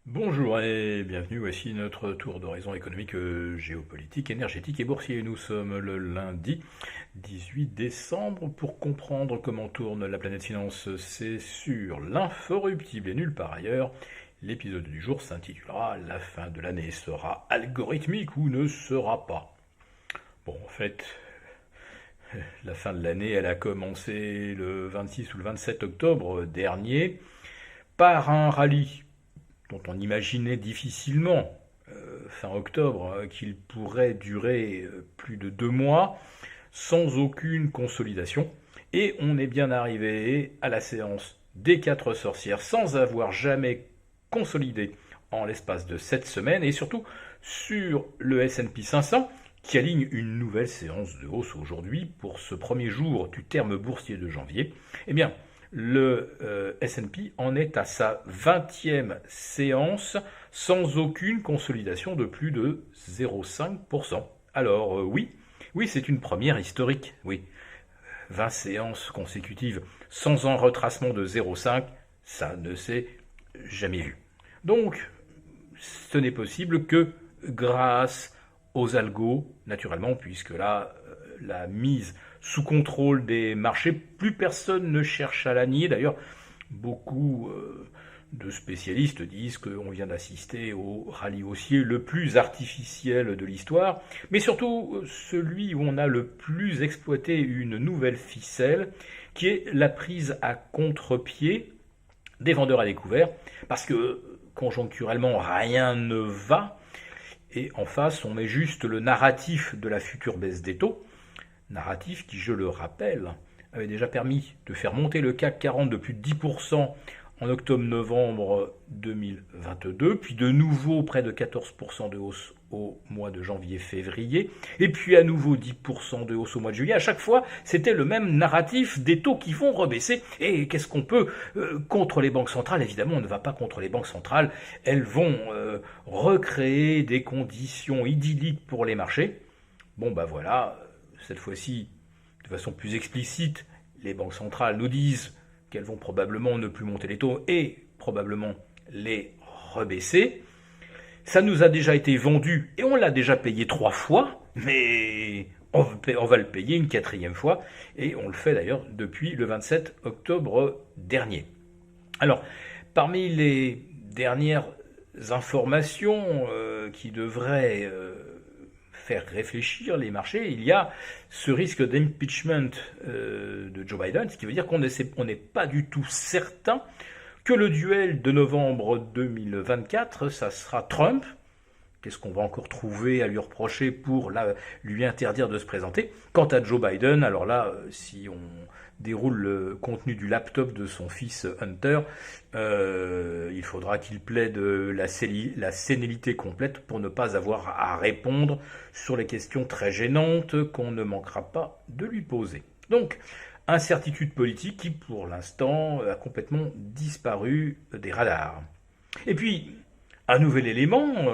Bonjour et bienvenue, voici notre tour d'horizon économique, géopolitique, énergétique et boursier. Nous sommes le lundi 18 décembre. Pour comprendre comment tourne la planète finance, c'est sur l'inforruptible et nulle part ailleurs. L'épisode du jour s'intitulera « La fin de l'année sera algorithmique ou ne sera pas ». Bon, en fait, la fin de l'année, elle a commencé le 26 ou le 27 octobre dernier par un rallye dont on imaginait difficilement, fin octobre, qu'il pourrait durer plus de 2 mois, sans aucune consolidation. Et on est bien arrivé à la séance des 4 sorcières sans avoir jamais consolidé en l'espace de 7 semaines, et surtout sur le S&P 500, qui aligne une nouvelle séance de hausse aujourd'hui pour ce premier jour du terme boursier de janvier. Eh bien, le S&P en est à sa 20e séance sans aucune consolidation de plus de 0,5%. Alors oui, c'est une première historique, oui. 20 séances consécutives sans un retracement de 0,5, ça ne s'est jamais vu. Donc, ce n'est possible que grâce aux algos, naturellement, puisque là, la mise sous contrôle des marchés, plus personne ne cherche à la nier. D'ailleurs, beaucoup de spécialistes disent qu'on vient d'assister au rallye haussier le plus artificiel de l'histoire, mais surtout celui où on a le plus exploité une nouvelle ficelle, qui est la prise à contre-pied des vendeurs à découvert, parce que conjoncturellement rien ne va, et en face on met juste le narratif de la future baisse des taux, narratif qui, je le rappelle, avait déjà permis de faire monter le CAC 40 de plus de 10% en octobre-novembre 2022, puis de nouveau près de 14% de hausse au mois de janvier-février, et puis à nouveau 10% de hausse au mois de juillet. À chaque fois, c'était le même narratif des taux qui vont rebaisser. Et qu'est-ce qu'on peut contre les banques centrales? Évidemment, on ne va pas contre les banques centrales. Elles vont recréer des conditions idylliques pour les marchés. Bon, bah voilà, cette fois-ci, de façon plus explicite, les banques centrales nous disent qu'elles vont probablement ne plus monter les taux et probablement les rebaisser. Ça nous a déjà été vendu et on l'a déjà payé 3 fois, mais on va le payer une 4e fois, et on le fait d'ailleurs depuis le 27 octobre dernier. Alors, parmi les dernières informations qui devraient faire réfléchir les marchés, il y a ce risque d'impeachment de Joe Biden, ce qui veut dire qu'on n'est pas du tout certain que le duel de novembre 2024, ça sera Trump. Qu'est-ce qu'on va encore trouver à lui reprocher pour lui interdire de se présenter? Quant à Joe Biden, alors là, si on déroule le contenu du laptop de son fils Hunter, il faudra qu'il plaide la sénilité complète pour ne pas avoir à répondre sur les questions très gênantes qu'on ne manquera pas de lui poser. Donc, incertitude politique qui, pour l'instant, a complètement disparu des radars. Et puis, un nouvel élément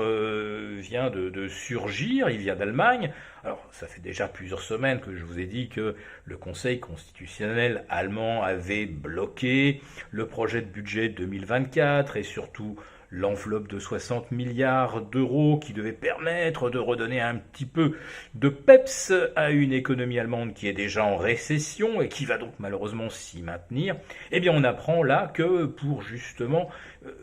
vient de surgir, il vient d'Allemagne. Alors, ça fait déjà plusieurs semaines que je vous ai dit que le Conseil constitutionnel allemand avait bloqué le projet de budget 2024 et surtout l'enveloppe de 60 milliards d'euros qui devait permettre de redonner un petit peu de peps à une économie allemande qui est déjà en récession et qui va donc malheureusement s'y maintenir. Eh bien, on apprend là que pour justement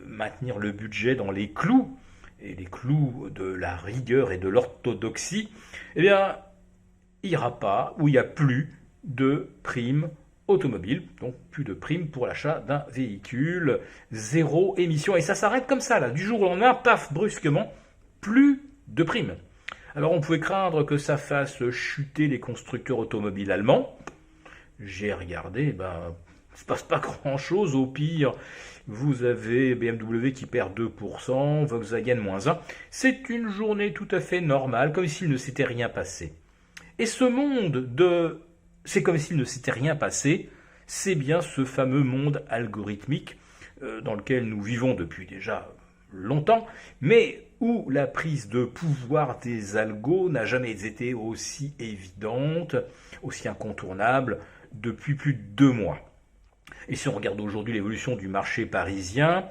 maintenir le budget dans les clous, et les clous de la rigueur et de l'orthodoxie, eh bien, il n'y aura pas, ou il n'y a plus de primes automobile, donc plus de primes pour l'achat d'un véhicule, zéro émission. Et ça s'arrête comme ça, là, du jour au lendemain, paf, brusquement, plus de primes. Alors on pouvait craindre que ça fasse chuter les constructeurs automobiles allemands. J'ai regardé, ben, il ne se passe pas grand-chose. Au pire, vous avez BMW qui perd 2%, Volkswagen moins 1. C'est une journée tout à fait normale, comme s'il ne s'était rien passé. Et ce monde de c'est comme s'il ne s'était rien passé, c'est bien ce fameux monde algorithmique dans lequel nous vivons depuis déjà longtemps, mais où la prise de pouvoir des algos n'a jamais été aussi évidente, aussi incontournable depuis plus de 2 mois. Et si on regarde aujourd'hui l'évolution du marché parisien,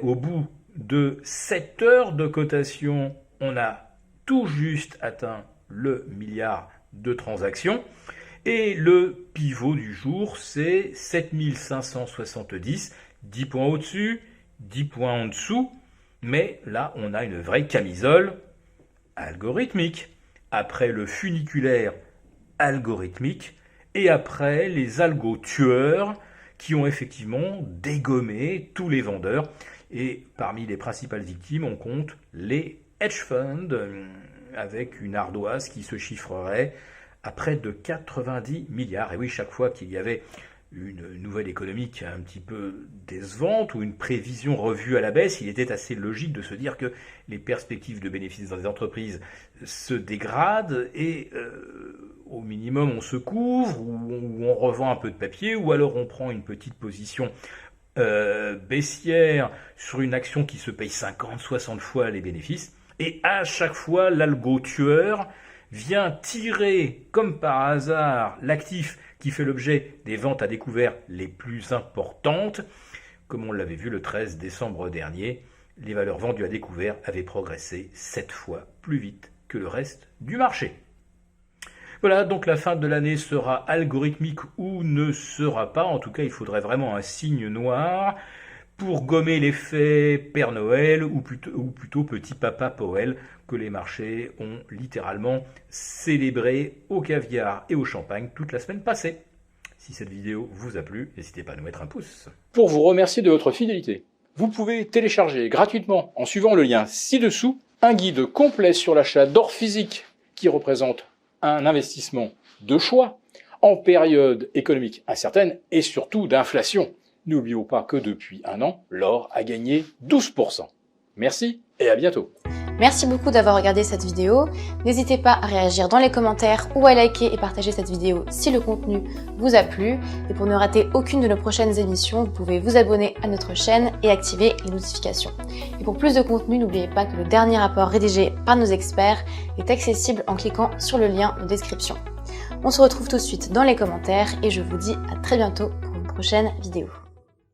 au bout de 7 heures de cotation, on a tout juste atteint le milliard de transactions. Et le pivot du jour, c'est 7570, 10 points au-dessus, 10 points en dessous. Mais là, on a une vraie camisole algorithmique. Après le funiculaire algorithmique et après les algos tueurs qui ont effectivement dégommé tous les vendeurs. Et parmi les principales victimes, on compte les hedge funds avec une ardoise qui se chiffrerait à près de 90 milliards. Et oui, chaque fois qu'il y avait une nouvelle économique un petit peu décevante ou une prévision revue à la baisse, il était assez logique de se dire que les perspectives de bénéfices dans les entreprises se dégradent et au minimum on se couvre ou on revend un peu de papier ou alors on prend une petite position baissière sur une action qui se paye 50-60 fois les bénéfices. Et à chaque fois, l'algo tueur vient tirer comme par hasard l'actif qui fait l'objet des ventes à découvert les plus importantes. Comme on l'avait vu le 13 décembre dernier, les valeurs vendues à découvert avaient progressé 7 fois plus vite que le reste du marché. Voilà, donc la fin de l'année sera algorithmique ou ne sera pas. En tout cas, il faudrait vraiment un signe noir pour gommer l'effet Père Noël ou plutôt Petit Papa Powell que les marchés ont littéralement célébré au caviar et au champagne toute la semaine passée. Si cette vidéo vous a plu, n'hésitez pas à nous mettre un pouce. Pour vous remercier de votre fidélité, vous pouvez télécharger gratuitement en suivant le lien ci-dessous un guide complet sur l'achat d'or physique qui représente un investissement de choix en période économique incertaine et surtout d'inflation. N'oublions pas que depuis un an, l'or a gagné 12%. Merci et à bientôt. Merci beaucoup d'avoir regardé cette vidéo. N'hésitez pas à réagir dans les commentaires ou à liker et partager cette vidéo si le contenu vous a plu. Et pour ne rater aucune de nos prochaines émissions, vous pouvez vous abonner à notre chaîne et activer les notifications. Et pour plus de contenu, n'oubliez pas que le dernier rapport rédigé par nos experts est accessible en cliquant sur le lien de description. On se retrouve tout de suite dans les commentaires et je vous dis à très bientôt pour une prochaine vidéo.